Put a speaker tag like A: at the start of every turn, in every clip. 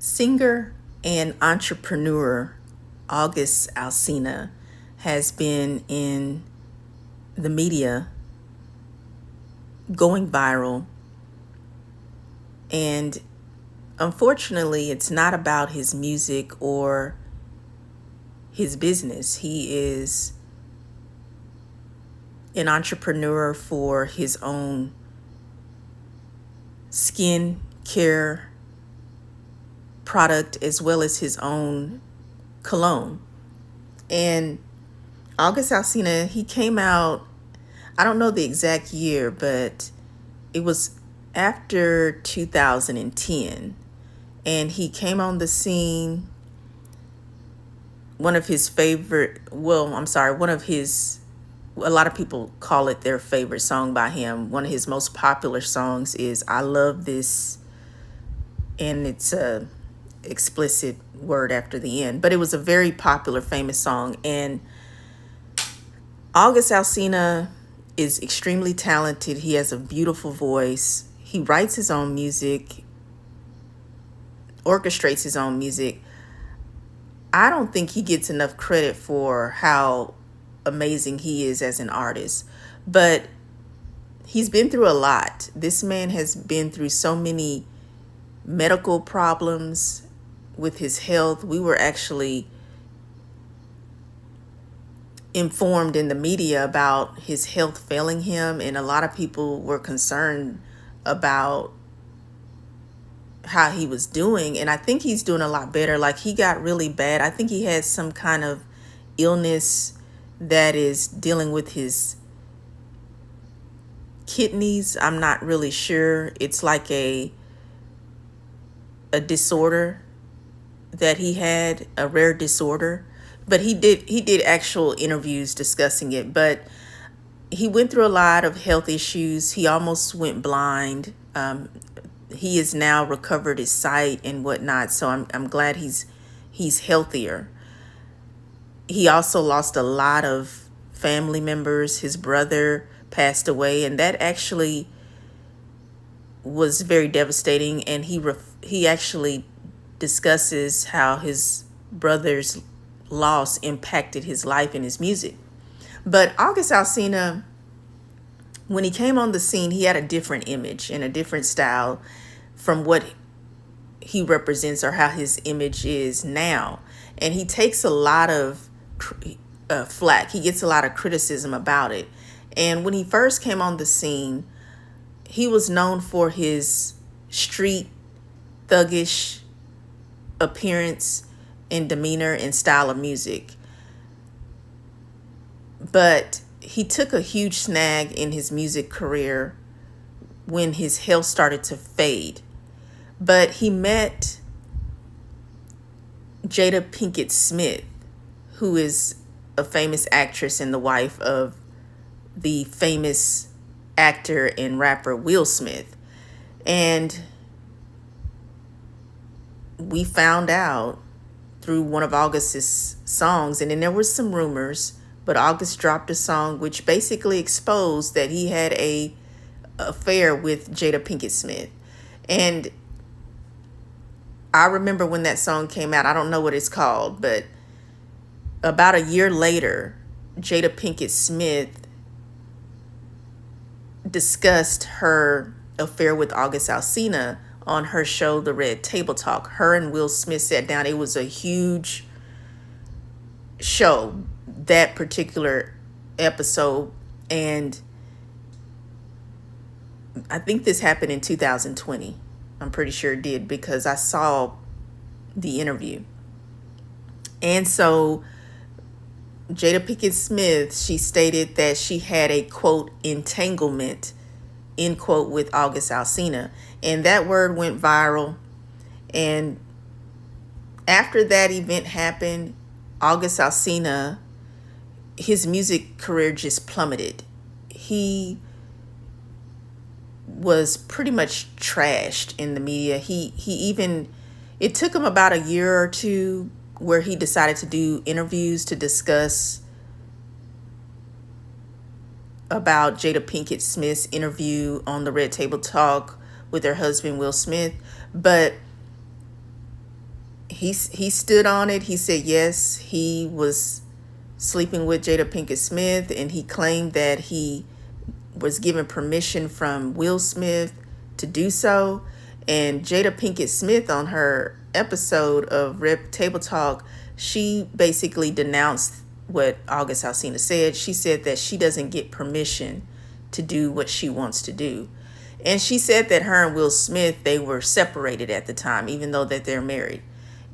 A: Singer and entrepreneur August Alsina has been in the media going viral, and unfortunately, it's not about his music or his business. He is an entrepreneur for his own skin care product as well as his own cologne. And August Alsina, he came out, I don't know the exact year, but it was after 2010. And he came on the scene. One of his, a lot of people call it their favorite song by him. One of his most popular songs is I Love This, and it's a explicit word after the end, but it was a very popular, famous song. And August Alsina is extremely talented. He has a beautiful voice. He writes his own music, orchestrates his own music. I don't think he gets enough credit for how amazing he is as an artist, but he's been through a lot. This man has been through so many medical problems with his health. We were actually informed in the media about his health failing him, and a lot of people were concerned about how he was doing. And I think he's doing a lot better. Like, he got really bad. I think he had some kind of illness that is dealing with his kidneys. I'm not really sure. It's like a disorder that he had, a rare disorder. But he did actual interviews discussing it. But he went through a lot of health issues. He almost went blind. He has now recovered his sight and whatnot. So I'm glad he's healthier. He also lost a lot of family members. His brother passed away, and that actually was very devastating. And he actually discusses how his brother's loss impacted his life and his music. But August Alsina, when he came on the scene, he had a different image and a different style from what he represents or how his image is now. And he takes a lot of flack. He gets a lot of criticism about it. And when he first came on the scene, he was known for his street thuggish appearance and demeanor and style of music. But he took a huge snag in his music career when his health started to fade. But he met Jada Pinkett Smith, who is a famous actress and the wife of the famous actor and rapper Will Smith. And we found out through one of August's songs, and then there was some rumors, but August dropped a song which basically exposed that he had a affair with Jada Pinkett Smith. And I remember when that song came out, I don't know what it's called, but about a year later, Jada Pinkett Smith discussed her affair with August Alsina on her show, The Red Table Talk. Her and Will Smith sat down. It was a huge show, that particular episode. And I think this happened in 2020. I'm pretty sure it did because I saw the interview. And so Jada Pinkett Smith, she stated that she had a, quote, entanglement, end quote, with August Alsina. And that word went viral. And after that event happened, August Alsina, his music career just plummeted. He was pretty much trashed in the media. It took him about a year or two where he decided to do interviews to discuss about Jada Pinkett Smith's interview on the Red Table Talk with her husband, Will Smith. But he stood on it. He said yes, he was sleeping with Jada Pinkett Smith, and he claimed that he was given permission from Will Smith to do so. And Jada Pinkett Smith, on her episode of Rep Table Talk, she basically denounced what August Alsina said. She said that she doesn't get permission to do what she wants to do. And she said that her and Will Smith, they were separated at the time, even though that they're married.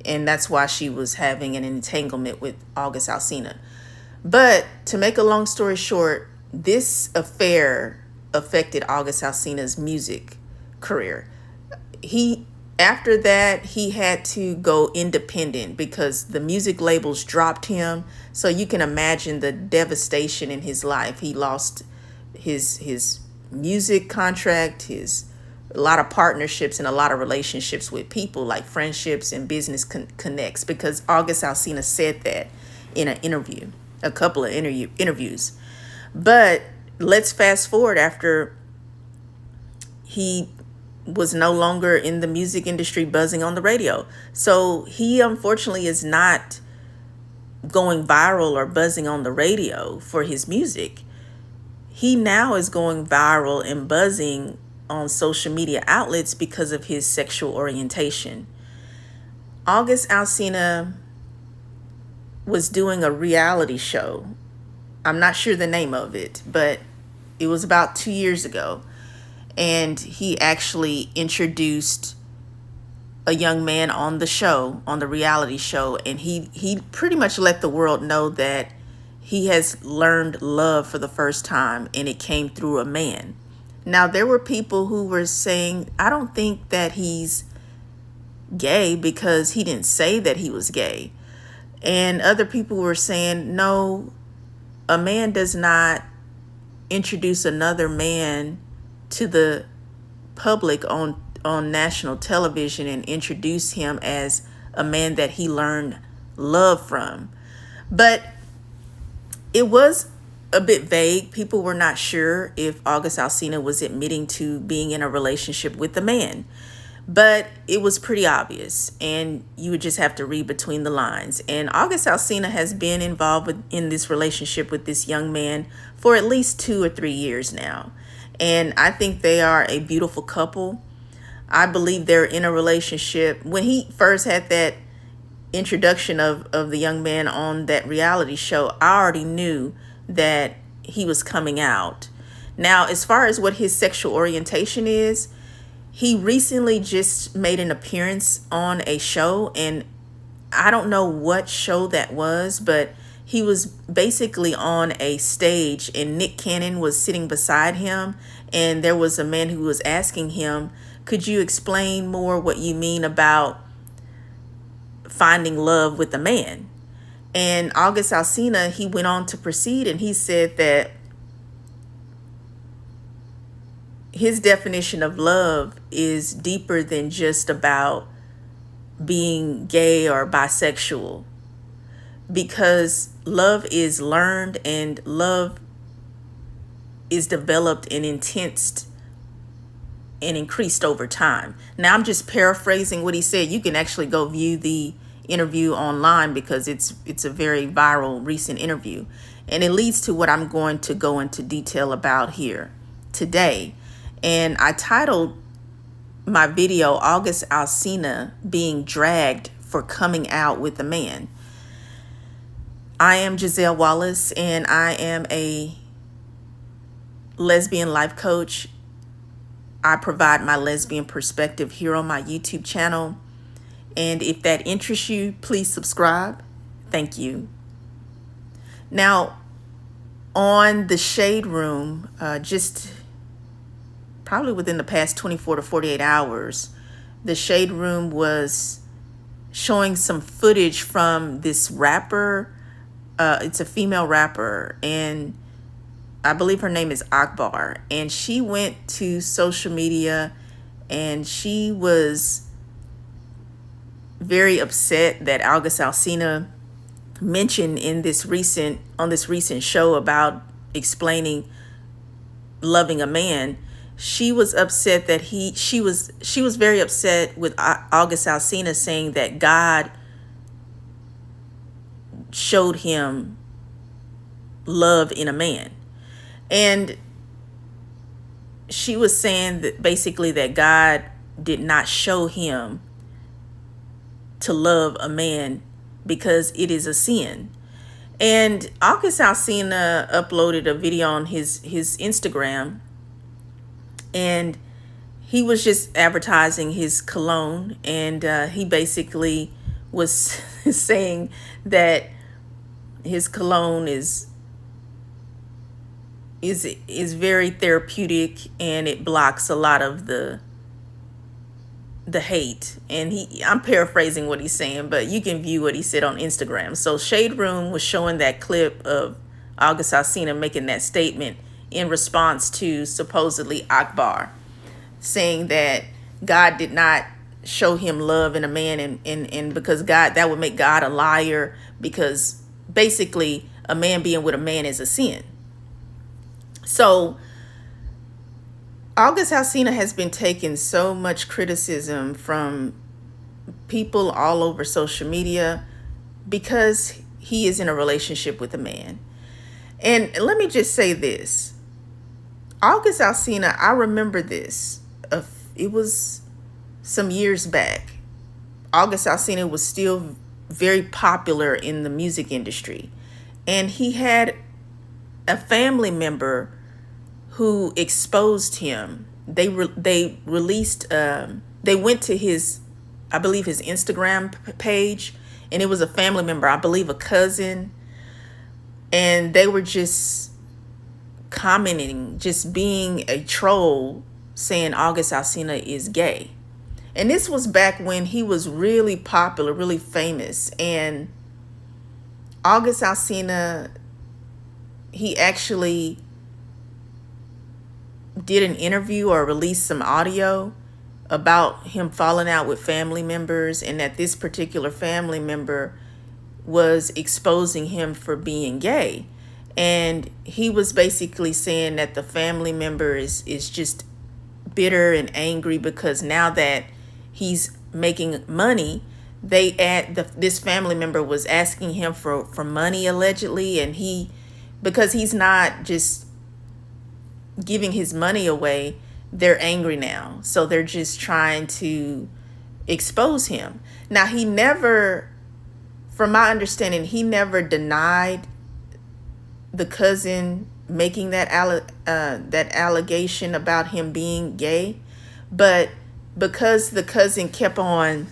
A: And that's why she was having an entanglement with August Alsina. But to make a long story short, this affair affected August Alsina's music career. After that, he had to go independent because the music labels dropped him. So you can imagine the devastation in his life. He lost his music contract, a lot of partnerships and a lot of relationships with people, like friendships and business connects, because August Alsina said that in an interview, a couple of interviews. But let's fast forward after he was no longer in the music industry buzzing on the radio. So he unfortunately is not going viral or buzzing on the radio for his music. He now is going viral and buzzing on social media outlets because of his sexual orientation. August Alsina was doing a reality show. I'm not sure the name of it, but it was about 2 years ago. And he actually introduced a young man on the show, on the reality show. And he pretty much let the world know that he has learned love for the first time, and it came through a man. Now, there were people who were saying, I don't think that he's gay because he didn't say that he was gay. And other people were saying, no, a man does not introduce another man to the public on national television and introduce him as a man that he learned love from. But it was a bit vague. People were not sure if August Alsina was admitting to being in a relationship with a man. But it was pretty obvious, and you would just have to read between the lines. And August Alsina has been involved in this relationship with this young man for at least 2 or 3 years now. And I think they are a beautiful couple. I believe they're in a relationship. When he first had that introduction of the young man on that reality show, I already knew that he was coming out. Now, as far as what his sexual orientation is, he recently just made an appearance on a show, and I don't know what show that was, but he was basically on a stage and Nick Cannon was sitting beside him, and there was a man who was asking him, could you explain more what you mean about finding love with a man? And August Alsina, he went on to proceed, and he said that his definition of love is deeper than just about being gay or bisexual, because love is learned and love is developed and intense and increased over time. Now, I'm just paraphrasing what he said. You can actually go view the interview online because it's a very viral recent interview, and it leads to what I'm going to go into detail about here today. And I titled my video August Alsina being dragged for coming out with a man. I am Giselle Wallace, and I am a lesbian life coach. I provide my lesbian perspective here on my YouTube channel. And if that interests you, please subscribe. Thank you. Now, on the Shade Room, just probably within the past 24 to 48 hours, the Shade Room was showing some footage from this rapper. It's a female rapper, and I believe her name is Akbar. And she went to social media and she was very upset that August Alsina mentioned on this recent show about explaining loving a man. She was upset that she was very upset with August Alsina saying that God showed him love in a man. And she was saying that basically that God did not show him to love a man because it is a sin. And August Alsina uploaded a video on his Instagram, and he was just advertising his cologne, and he basically was saying that his cologne is very therapeutic, and it blocks a lot of the hate. And I'm paraphrasing what he's saying, but you can view what he said on Instagram. So Shade Room was showing that clip of August Alsina making that statement in response to supposedly Akbar saying that God did not show him love in a man, and because God, that would make God a liar, because basically a man being with a man is a sin. So August Alsina has been taking so much criticism from people all over social media because he is in a relationship with a man. And let me just say this. August Alsina, I remember this. It was some years back. August Alsina was still very popular in the music industry. And he had a family member who exposed him. They released, they went to his, I believe his Instagram page, and it was a family member, I believe a cousin, and they were just commenting, just being a troll, saying August Alsina is gay. And this was back when he was really popular, really famous. And August Alsina, he actually did an interview or released some audio about him falling out with family members, and that this particular family member was exposing him for being gay. And he was basically saying that the family member is just bitter and angry because now that he's making money, this family member was asking him for money allegedly, and because he's not just giving his money away, they're angry now. So they're just trying to expose him. Now, he never, from my understanding, he never denied the cousin making that allegation about him being gay. But because the cousin kept on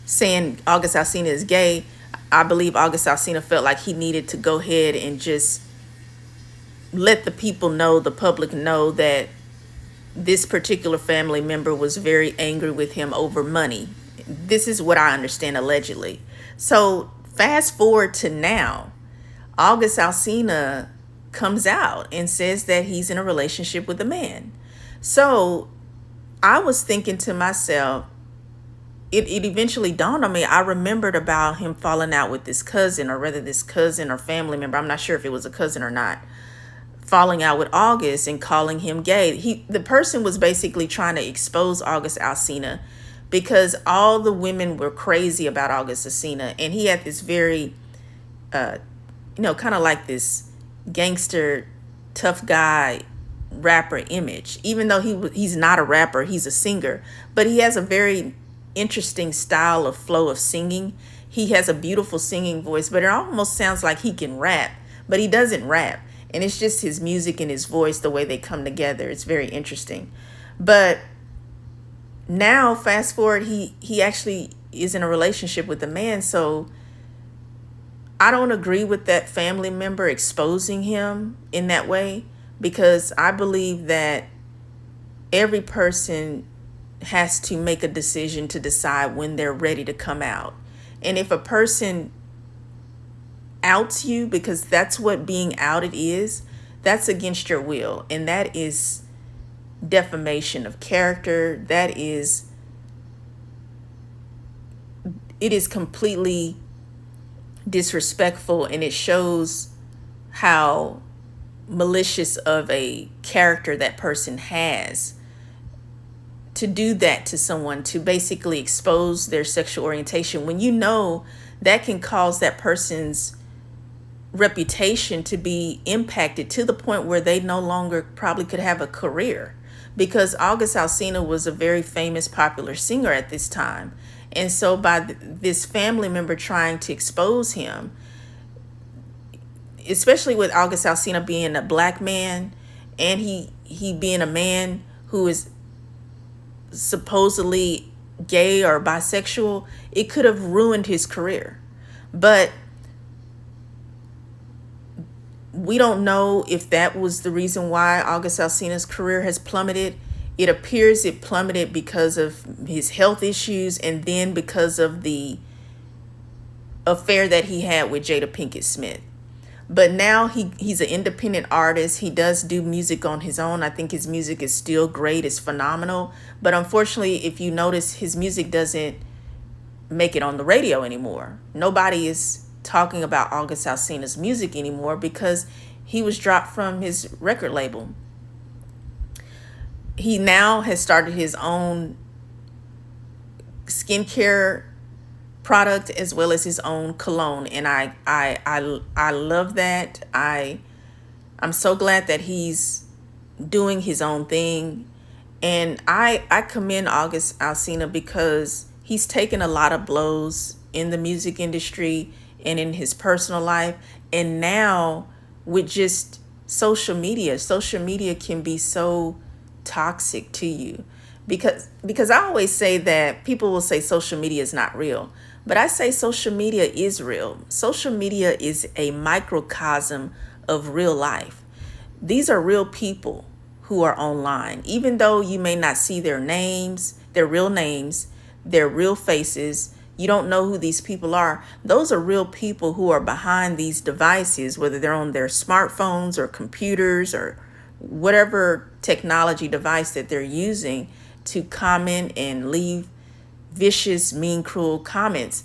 A: saying August Alsina is gay, I believe August Alsina felt like he needed to go ahead and just let the people know, the public know, that this particular family member was very angry with him over money. This is what I understand, allegedly. So fast forward to now, August Alsina comes out and says that he's in a relationship with a man. So I was thinking to myself, it eventually dawned on me. I remembered about him falling out with this cousin, or rather this cousin or family member, I'm not sure if it was a cousin or not, falling out with August and calling him gay. The person was basically trying to expose August Alsina because all the women were crazy about August Alsina, and he had this very, kind of like this gangster, tough guy, rapper image. Even though he's not a rapper, he's a singer, but he has a very interesting style of flow of singing. He has a beautiful singing voice, but it almost sounds like he can rap, but he doesn't rap. And it's just his music and his voice, the way they come together. It's very interesting. But now, fast forward, he actually is in a relationship with a man. So I don't agree with that family member exposing him in that way, because I believe that every person has to make a decision to decide when they're ready to come out. And if a person outs you, because that's what being outed is, that's against your will, and that is defamation of character. It is completely disrespectful, and it shows how malicious of a character that person has to do that to someone, to basically expose their sexual orientation when you know that can cause that person's reputation to be impacted to the point where they no longer probably could have a career, because August Alsina was a very famous popular singer at this time. And so by this family member trying to expose him, especially with August Alsina being a black man, and he being a man who is supposedly gay or bisexual, it could have ruined his career. But we don't know if that was the reason why August Alsina's career has plummeted. It appears it plummeted because of his health issues, and then because of the affair that he had with Jada Pinkett Smith. But now he's an independent artist. He does do music on his own. I think his music is still great. It's phenomenal. But unfortunately, if you notice, his music doesn't make it on the radio anymore. Nobody is talking about August Alsina's music anymore because he was dropped from his record label. He now has started his own skincare product as well as his own cologne, and I love that. I'm so glad that he's doing his own thing, and I commend August Alsina because he's taken a lot of blows in the music industry and in his personal life, and now with just social media can be so toxic to you, because I always say that people will say social media is not real. But I say social media is real. Social media is a microcosm of real life. These are real people who are online. Even though you may not see their names, their real faces, you don't know who these people are. Those are real people who are behind these devices, whether they're on their smartphones or computers or whatever technology device that they're using to comment and leave vicious, mean, cruel comments.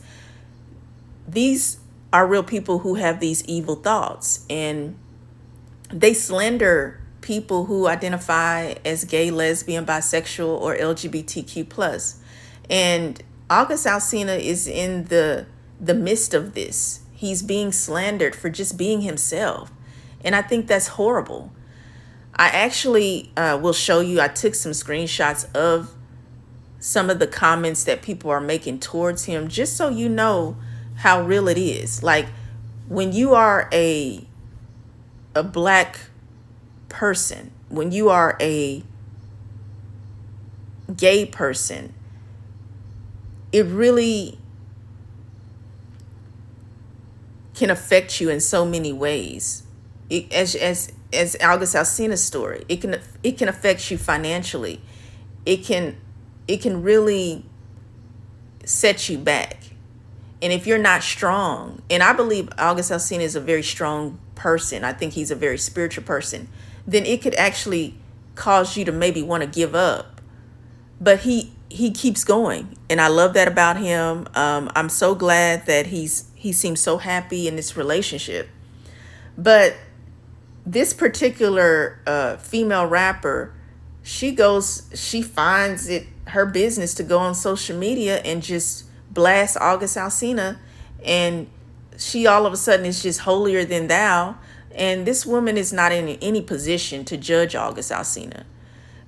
A: These are real people who have these evil thoughts, and they slander people who identify as gay, lesbian, bisexual, or LGBTQ+. And August Alsina is in the midst of this. He's being slandered for just being himself. And I think that's horrible. I actually will show you, I took some screenshots of some of the comments that people are making towards him, just so you know how real it is. Like, when you are a black person, when you are a gay person, it really can affect you in so many ways. As August Alsina's story, it can affect you financially. It can really set you back. And if you're not strong, and I believe August Alsina is a very strong person, I think he's a very spiritual person, then it could actually cause you to maybe want to give up. But he keeps going, and I love that about him. I'm so glad that he seems so happy in this relationship. But this particular female rapper, she finds it her business to go on social media and just blast August Alsina, and she all of a sudden is just holier than thou. And this woman is not in any position to judge August Alsina.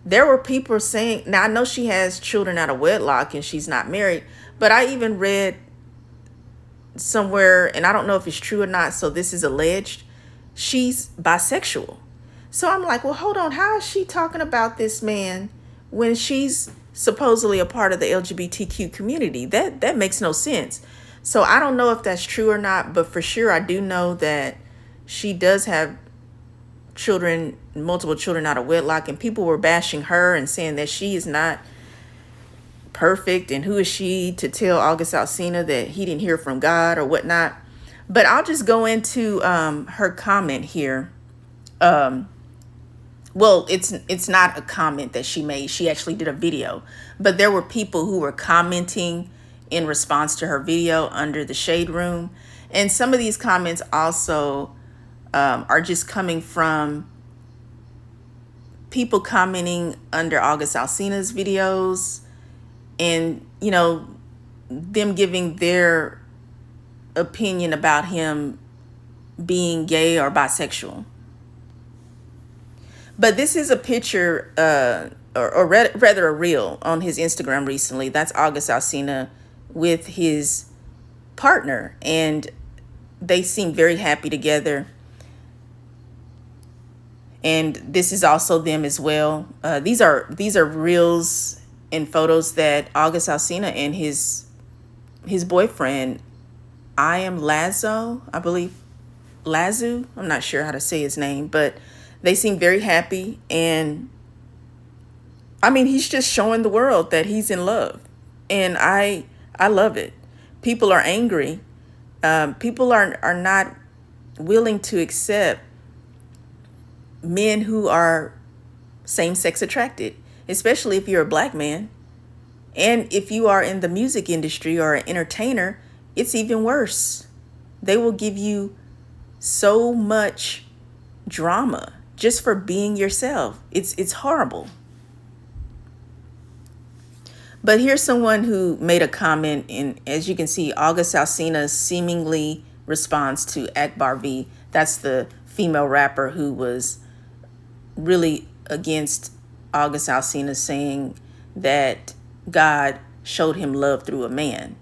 A: There were people saying, now I know she has children out of wedlock and she's not married, but I even read somewhere, and I don't know if it's true or not, so this is alleged, she's bisexual. So I'm like, well, hold on, how is she talking about this man when she's supposedly a part of the LGBTQ community? That makes no sense. So I don't know if that's true or not, but for sure I do know that she does have children, multiple children out of wedlock, and people were bashing her and saying that she is not perfect, and who is she to tell August Alsina that he didn't hear from God or whatnot. But I'll just go into her comment here. Well, it's not a comment that she made. She actually did a video, but there were people who were commenting in response to her video under the shade room. And some of these comments also are just coming from people commenting under August Alsina's videos, and, you know, them giving their opinion about him being gay or bisexual. But this is a picture, rather a reel on his Instagram recently. That's August Alsina with his partner, and they seem very happy together. And this is also them as well. These are reels and photos that August Alsina and his boyfriend, I am Lazo, I believe, Lazu, I'm not sure how to say his name, but they seem very happy. And I mean, he's just showing the world that he's in love. And I love it. People are angry. People are not willing to accept men who are same-sex attracted, especially if you're a black man. And if you are in the music industry or an entertainer, it's even worse. They will give you so much drama just for being yourself. It's horrible. But here's someone who made a comment, and as you can see, August Alsina seemingly responds to Akbar V. That's the female rapper who was really against August Alsina, saying that God showed him love through a man.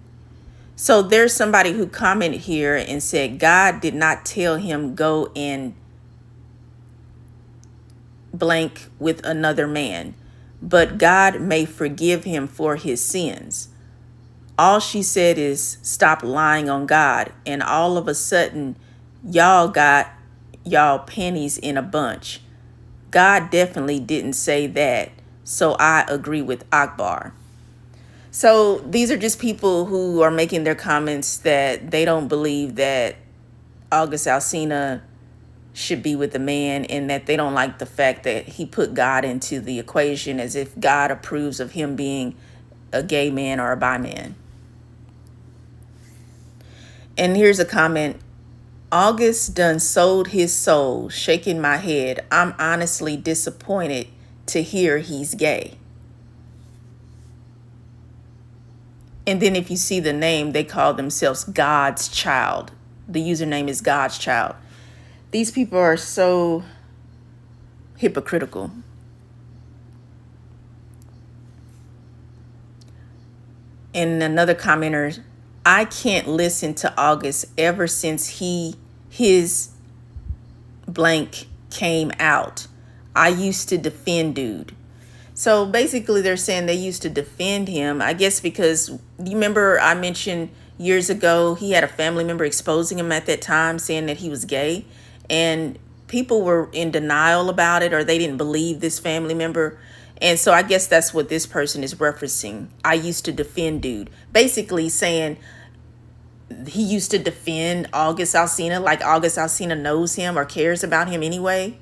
A: So there's somebody who commented here and said God did not tell him go and blank with another man, but God may forgive him for his sins. All she said is stop lying on God, and all of a sudden y'all got y'all panties in a bunch. God definitely didn't say that, so I agree with Akbar. So these are just people who are making their comments that they don't believe that August Alsina should be with a man, and that they don't like the fact that he put God into the equation, as if God approves of him being a gay man or a bi man. And here's a comment. August done sold his soul, shaking my head. I'm honestly disappointed to hear he's gay. And then if you see the name, they call themselves God's Child. The username is God's Child. These people are so hypocritical. And another commenter, I can't listen to August ever since his blank came out. I used to defend dude. So basically they're saying they used to defend him, I guess, because you remember I mentioned years ago he had a family member exposing him at that time, saying that he was gay, and people were in denial about it, or they didn't believe this family member. And so I guess that's what this person is referencing. I used to defend dude, basically saying he used to defend August Alsina, like August Alsina knows him or cares about him anyway.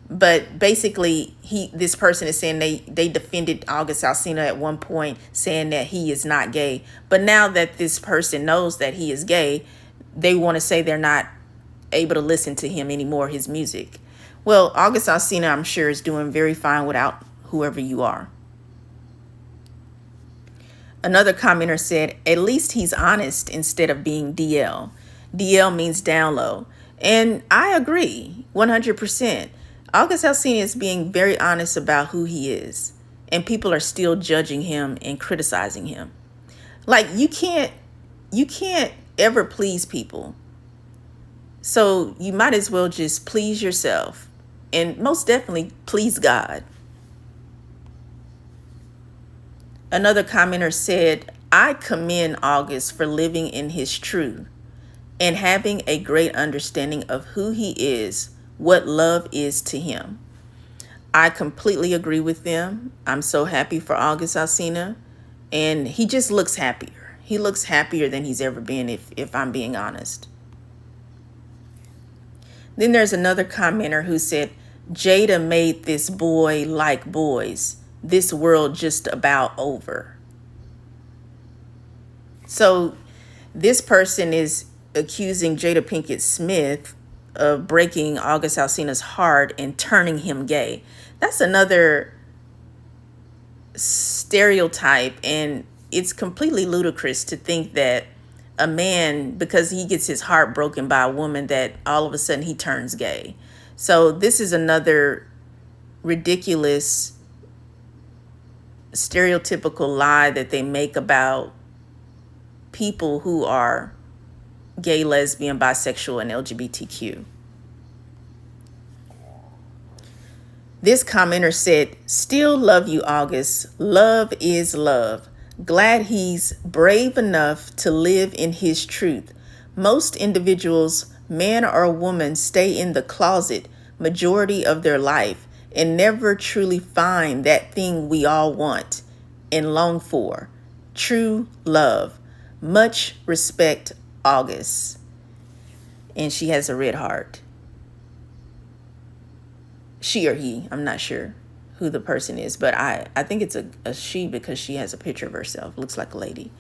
A: But basically, this person is saying they defended August Alsina at one point, saying that he is not gay. But now that this person knows that he is gay, they want to say they're not able to listen to him anymore, his music. Well, August Alsina, I'm sure, is doing very fine without whoever you are. Another commenter said, at least he's honest instead of being DL. DL means down low. And I agree, 100%. August Alsina is being very honest about who he is, and people are still judging him and criticizing him. Like, you can't ever please people. So you might as well just please yourself, and most definitely please God. Another commenter said, I commend August for living in his truth and having a great understanding of who he is, what love is to him. I completely agree with them. I'm so happy for August Alsina, and he just looks happier. He looks happier than he's ever been, if I'm being honest. Then there's another commenter who said, Jada made this boy like boys. This world just about over. So this person is accusing Jada Pinkett Smith of breaking August Alsina's heart and turning him gay. That's another stereotype, and it's completely ludicrous to think that a man, because he gets his heart broken by a woman, that all of a sudden he turns gay. So this is another ridiculous stereotypical lie that they make about people who are gay, lesbian, bisexual, and LGBTQ. This commenter said, "Still love you, August. Love is love. Glad he's brave enough to live in his truth. Most individuals, man or woman, stay in the closet majority of their life and never truly find that thing we all want and long for. True love. Much respect, August." And she has a red heart. She or he, I'm not sure who the person is, but I think it's a she, because she has a picture of herself. Looks like a lady.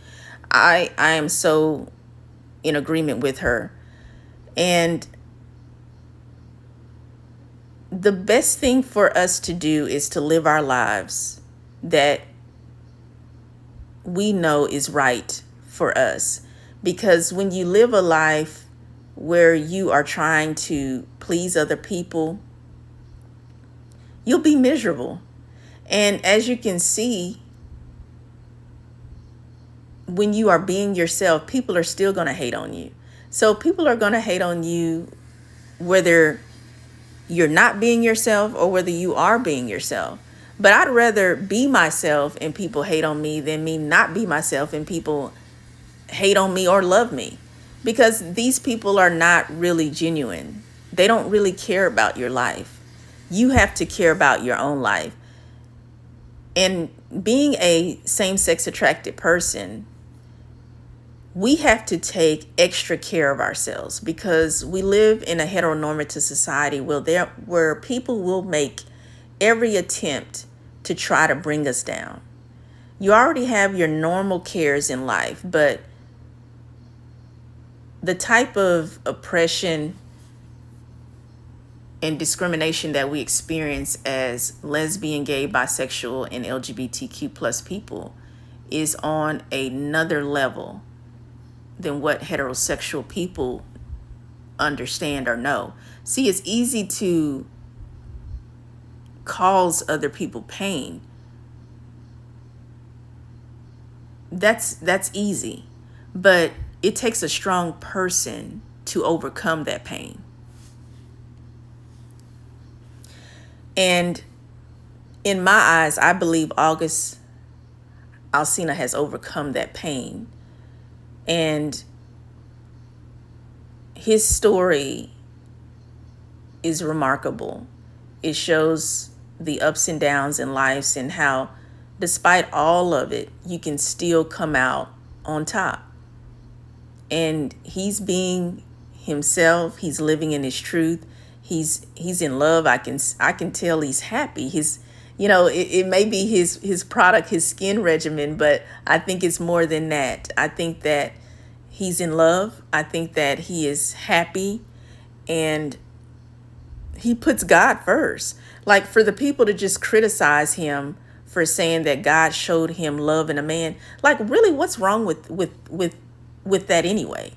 A: I am so in agreement with her. And the best thing for us to do is to live our lives that we know is right for us. Because when you live a life where you are trying to please other people, you'll be miserable. And as you can see, when you are being yourself, people are still going to hate on you. So people are going to hate on you whether you're not being yourself or whether you are being yourself. But I'd rather be myself and people hate on me than me not be myself and people hate on me or love me. Because these people are not really genuine. They don't really care about your life. You have to care about your own life. And being a same-sex attracted person, we have to take extra care of ourselves, because we live in a heteronormative society where people will make every attempt to try to bring us down. You already have your normal cares in life, but the type of oppression and discrimination that we experience as lesbian, gay, bisexual, and LGBTQ plus people is on another level than what heterosexual people understand or know. See, it's easy to cause other people pain. That's easy, but it takes a strong person to overcome that pain. And in my eyes, I believe August Alsina has overcome that pain. And his story is remarkable. It shows the ups and downs in life and how, despite all of it, you can still come out on top. And he's being himself. He's living in his truth. He's in love. I can tell he's happy. It may be his product, his skin regimen, but I think it's more than that. I think that he's in love. I think that he is happy, and he puts God first. Like, for the people to just criticize him for saying that God showed him love in a man, like, really, what's wrong with that anyway?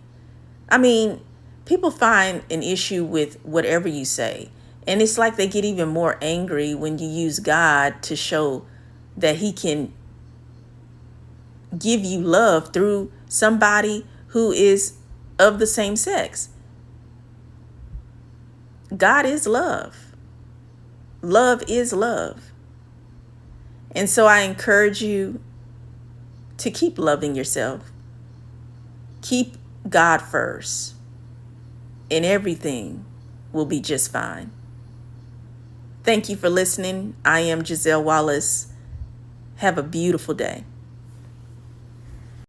A: I mean, people find an issue with whatever you say. And it's like they get even more angry when you use God to show that he can give you love through somebody who is of the same sex. God is love. Love is love. And so I encourage you to keep loving yourself. Keep God first, and everything will be just fine. Thank you for listening. I am Giselle Wallace. Have a beautiful day.